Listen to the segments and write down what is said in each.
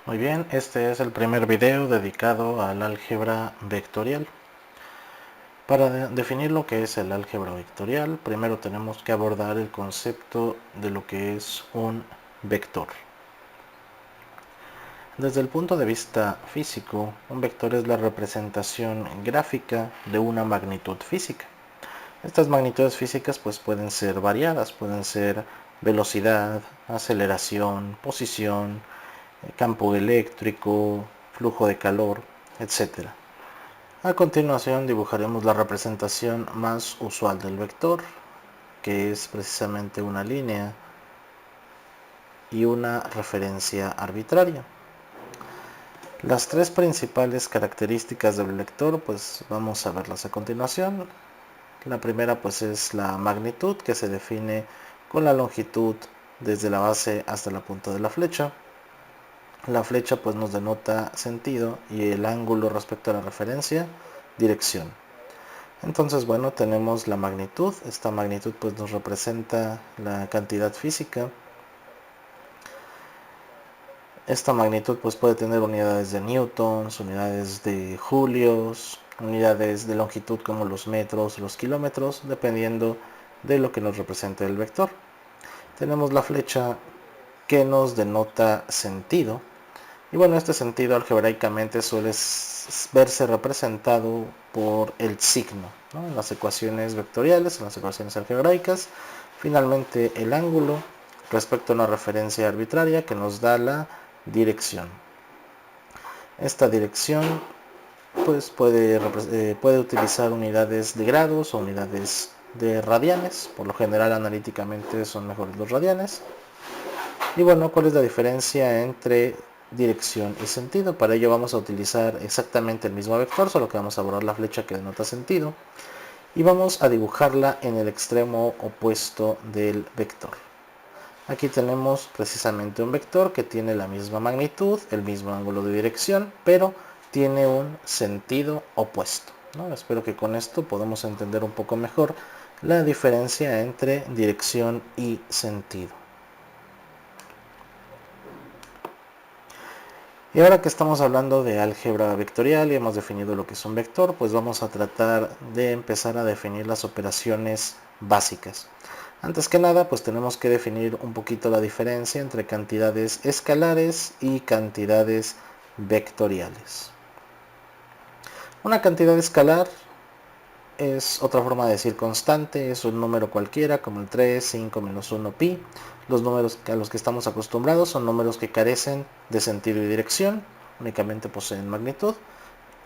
Muy bien, este es el primer video dedicado al álgebra vectorial. Para definir lo que es el álgebra vectorial, primero tenemos que abordar el concepto de lo que es un vector. Desde el punto de vista físico, un vector es la representación gráfica de una magnitud física. Estas magnitudes físicas pues pueden ser variadas, pueden ser velocidad, aceleración, posición, campo eléctrico, flujo de calor, etc. A continuación dibujaremos la representación más usual del vector, que es precisamente una línea y una referencia arbitraria. Las tres principales características del vector pues vamos a verlas a continuación. La primera pues es la magnitud, que se define con la longitud desde la base hasta la punta de la flecha. La flecha pues nos denota sentido y el ángulo respecto a la referencia, dirección. Entonces bueno, tenemos la magnitud. Esta magnitud pues nos representa la cantidad física. Esta magnitud pues puede tener unidades de newtons, unidades de julios, unidades de longitud como los metros, los kilómetros, dependiendo de lo que nos represente el vector. Tenemos la flecha que nos denota sentido. Y bueno, este sentido algebraicamente suele verse representado por el signo, ¿no? En las ecuaciones vectoriales, en las ecuaciones algebraicas. Finalmente el ángulo respecto a una referencia arbitraria que nos da la dirección. Esta dirección pues puede utilizar unidades de grados o unidades de radianes. Por lo general analíticamente son mejores los radianes. Y bueno, ¿cuál es la diferencia entre dirección y sentido? Para ello vamos a utilizar exactamente el mismo vector, solo que vamos a borrar la flecha que denota sentido y vamos a dibujarla en el extremo opuesto del vector. Aquí tenemos precisamente un vector que tiene la misma magnitud, el mismo ángulo de dirección, pero tiene un sentido opuesto, ¿no? Espero que con esto podamos entender un poco mejor la diferencia entre dirección y sentido. Y ahora que estamos hablando de álgebra vectorial y hemos definido lo que es un vector, pues vamos a tratar de empezar a definir las operaciones básicas. Antes que nada, pues tenemos que definir un poquito la diferencia entre cantidades escalares y cantidades vectoriales. Una cantidad escalar es otra forma de decir constante, es un número cualquiera como el 3, 5, menos 1, pi. Los números a los que estamos acostumbrados son números que carecen de sentido y dirección, únicamente poseen magnitud.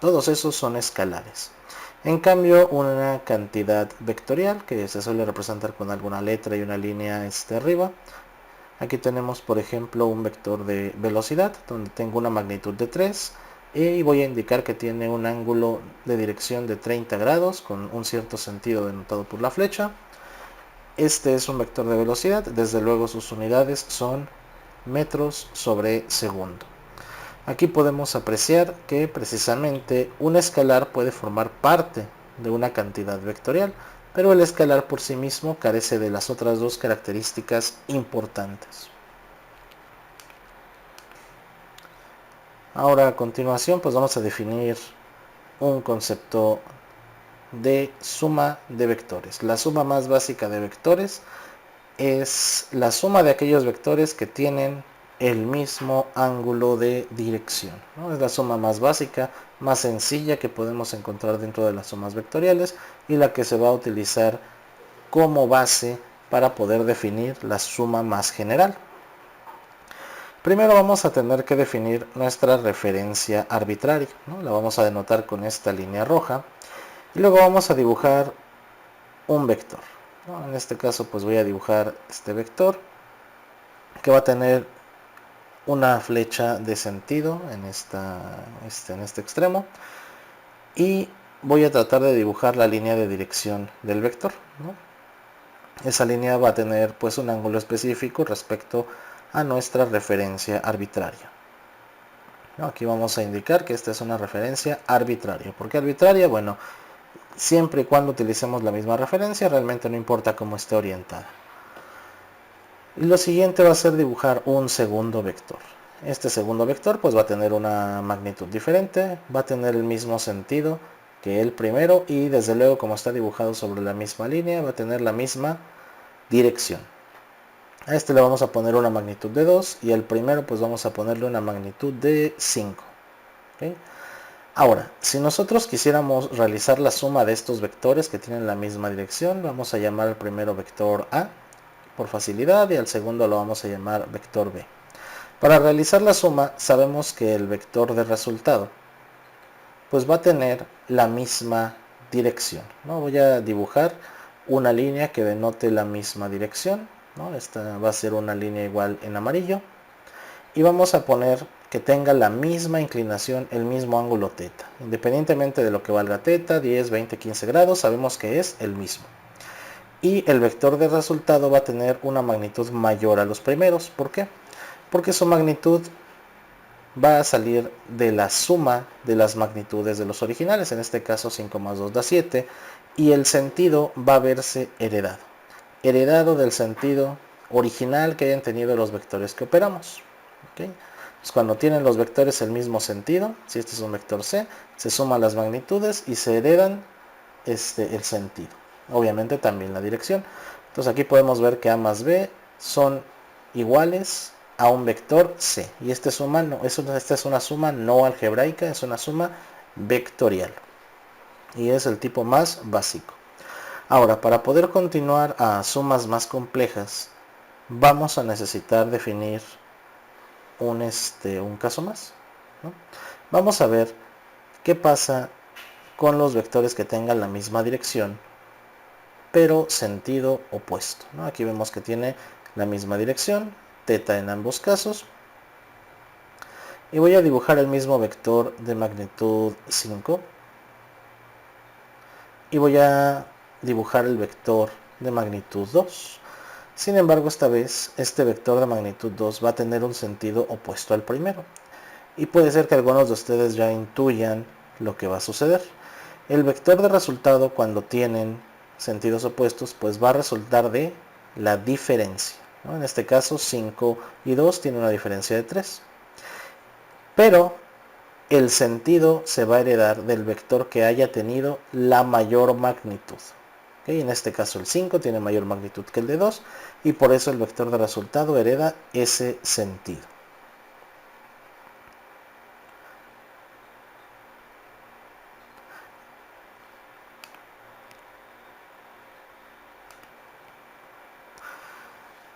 Todos esos son escalares. En cambio, una cantidad vectorial, que se suele representar con alguna letra y una línea arriba. Aquí tenemos, por ejemplo, un vector de velocidad, donde tengo una magnitud de 3, y voy a indicar que tiene un ángulo de dirección de 30 grados, con un cierto sentido denotado por la flecha. Este es un vector de velocidad, desde luego sus unidades son metros sobre segundo. Aquí podemos apreciar que precisamente un escalar puede formar parte de una cantidad vectorial, pero el escalar por sí mismo carece de las otras dos características importantes. Ahora a continuación pues vamos a definir un concepto de suma de vectores. La suma más básica de vectores es la suma de aquellos vectores que tienen el mismo ángulo de dirección, ¿no? Es la suma más básica, más sencilla que podemos encontrar dentro de las sumas vectoriales y la que se va a utilizar como base para poder definir la suma más general. Primero vamos a tener que definir nuestra referencia arbitraria, ¿no? La vamos a denotar con esta línea roja y luego vamos a dibujar un vector, ¿no? En este caso pues voy a dibujar este vector que va a tener una flecha de sentido en este extremo y voy a tratar de dibujar la línea de dirección del vector, ¿no? Esa línea va a tener pues un ángulo específico respecto a nuestra referencia arbitraria. ¿No? Aquí vamos a indicar que esta es una referencia arbitraria. ¿Por qué arbitraria? Bueno, siempre y cuando utilicemos la misma referencia, realmente no importa cómo esté orientada. Y lo siguiente va a ser dibujar un segundo vector. Este segundo vector pues va a tener una magnitud diferente, va a tener el mismo sentido que el primero y desde luego como está dibujado sobre la misma línea va a tener la misma dirección. A este le vamos a poner una magnitud de 2 y al primero pues vamos a ponerle una magnitud de 5. ¿Okay? Ahora, si nosotros quisiéramos realizar la suma de estos vectores que tienen la misma dirección, vamos a llamar al primero vector A por facilidad y al segundo lo vamos a llamar vector B. Para realizar la suma sabemos que el vector de resultado pues va a tener la misma dirección, ¿no? Voy a dibujar una línea que denote la misma dirección, ¿no? Esta va a ser una línea igual en amarillo y vamos a poner que tenga la misma inclinación, el mismo ángulo teta. Independientemente de lo que valga teta, 10, 20, 15 grados, sabemos que es el mismo. Y el vector de resultado va a tener una magnitud mayor a los primeros. ¿Por qué? Porque su magnitud va a salir de la suma de las magnitudes de los originales, en este caso 5 más 2 da 7, y el sentido va a verse heredado del sentido original que hayan tenido los vectores que operamos. ¿Okay? Entonces, cuando tienen los vectores el mismo sentido, si este es un vector C, se suman las magnitudes y se heredan el sentido. Obviamente también la dirección. Entonces aquí podemos ver que A más B son iguales a un vector C. Y esta es una suma no algebraica, es una suma vectorial. Y es el tipo más básico. Ahora, para poder continuar a sumas más complejas, vamos a necesitar definir un caso más, ¿no? Vamos a ver qué pasa con los vectores que tengan la misma dirección, pero sentido opuesto, ¿no? Aquí vemos que tiene la misma dirección, teta en ambos casos. Y voy a dibujar el mismo vector de magnitud 5. Y voy a dibujar el vector de magnitud 2. Sin embargo, esta vez este vector de magnitud 2 va a tener un sentido opuesto al primero. Y puede ser que algunos de ustedes ya intuyan lo que va a suceder. El vector de resultado cuando tienen sentidos opuestos pues va a resultar de la diferencia, ¿no? En este caso 5 y 2 tienen una diferencia de 3. Pero el sentido se va a heredar del vector que haya tenido la mayor magnitud. ¿Okay? En este caso el 5 tiene mayor magnitud que el de 2 y por eso el vector de resultado hereda ese sentido.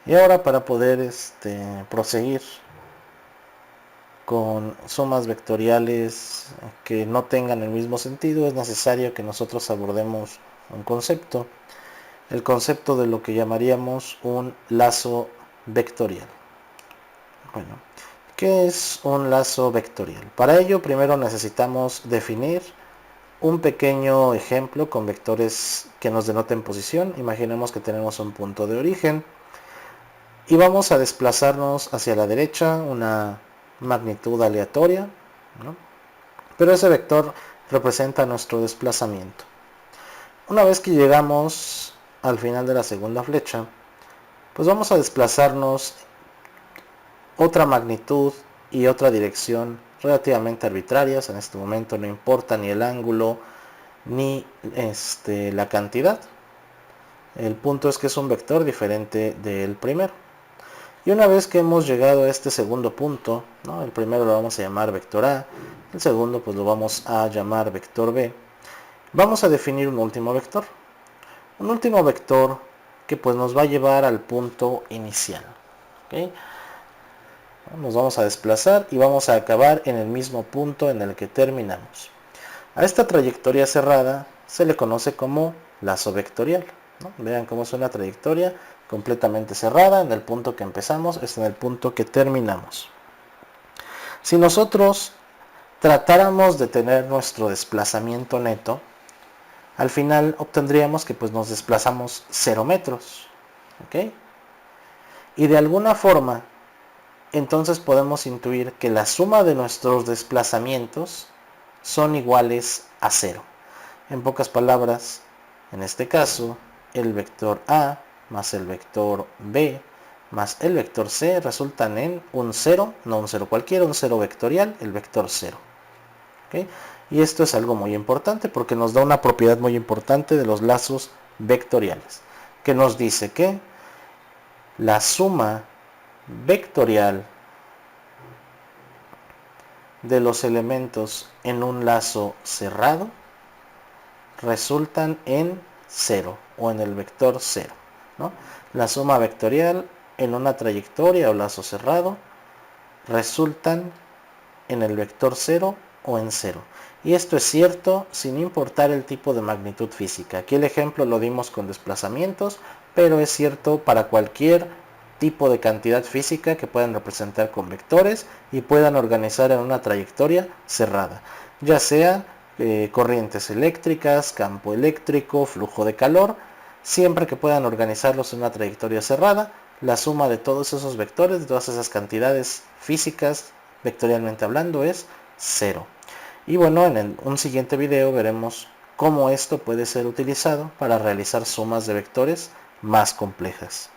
Y ahora para poder proseguir con sumas vectoriales que no tengan el mismo sentido, es necesario que nosotros abordemos un concepto, el concepto de lo que llamaríamos un lazo vectorial. Bueno, ¿qué es un lazo vectorial? Para ello primero necesitamos definir un pequeño ejemplo con vectores que nos denoten posición. Imaginemos que tenemos un punto de origen y vamos a desplazarnos hacia la derecha una magnitud aleatoria, ¿no? Pero ese vector representa nuestro desplazamiento. Una vez que llegamos al final de la segunda flecha, pues vamos a desplazarnos otra magnitud y otra dirección relativamente arbitrarias. En este momento no importa ni el ángulo ni la cantidad. El punto es que es un vector diferente del primero. Y una vez que hemos llegado a este segundo punto, ¿no? El primero lo vamos a llamar vector A, el segundo pues lo vamos a llamar vector B. Vamos a definir un último vector. Un último vector que pues nos va a llevar al punto inicial. ¿Okay? Nos vamos a desplazar y vamos a acabar en el mismo punto en el que terminamos. A esta trayectoria cerrada se le conoce como lazo vectorial, ¿no? Vean cómo es una trayectoria completamente cerrada. En el punto que empezamos es en el punto que terminamos. Si nosotros tratáramos de tener nuestro desplazamiento neto, al final obtendríamos que pues nos desplazamos 0 metros. ¿Okay? Y de alguna forma entonces podemos intuir que la suma de nuestros desplazamientos son iguales a 0. En pocas palabras, en este caso, el vector A más el vector B más el vector c resultan en un 0, no un 0 cualquiera, un 0 vectorial, el vector 0. ¿Okay? Y esto es algo muy importante porque nos da una propiedad muy importante de los lazos vectoriales, que nos dice que la suma vectorial de los elementos en un lazo cerrado resultan en 0 o en el vector 0, ¿no? La suma vectorial en una trayectoria o lazo cerrado resultan en el vector 0 o en 0. Y esto es cierto sin importar el tipo de magnitud física. Aquí el ejemplo lo dimos con desplazamientos, pero es cierto para cualquier tipo de cantidad física que puedan representar con vectores y puedan organizar en una trayectoria cerrada, ya sea corrientes eléctricas, campo eléctrico, flujo de calor, siempre que puedan organizarlos en una trayectoria cerrada, la suma de todos esos vectores, de todas esas cantidades físicas, vectorialmente hablando, es 0. Y bueno, en un siguiente video veremos cómo esto puede ser utilizado para realizar sumas de vectores más complejas.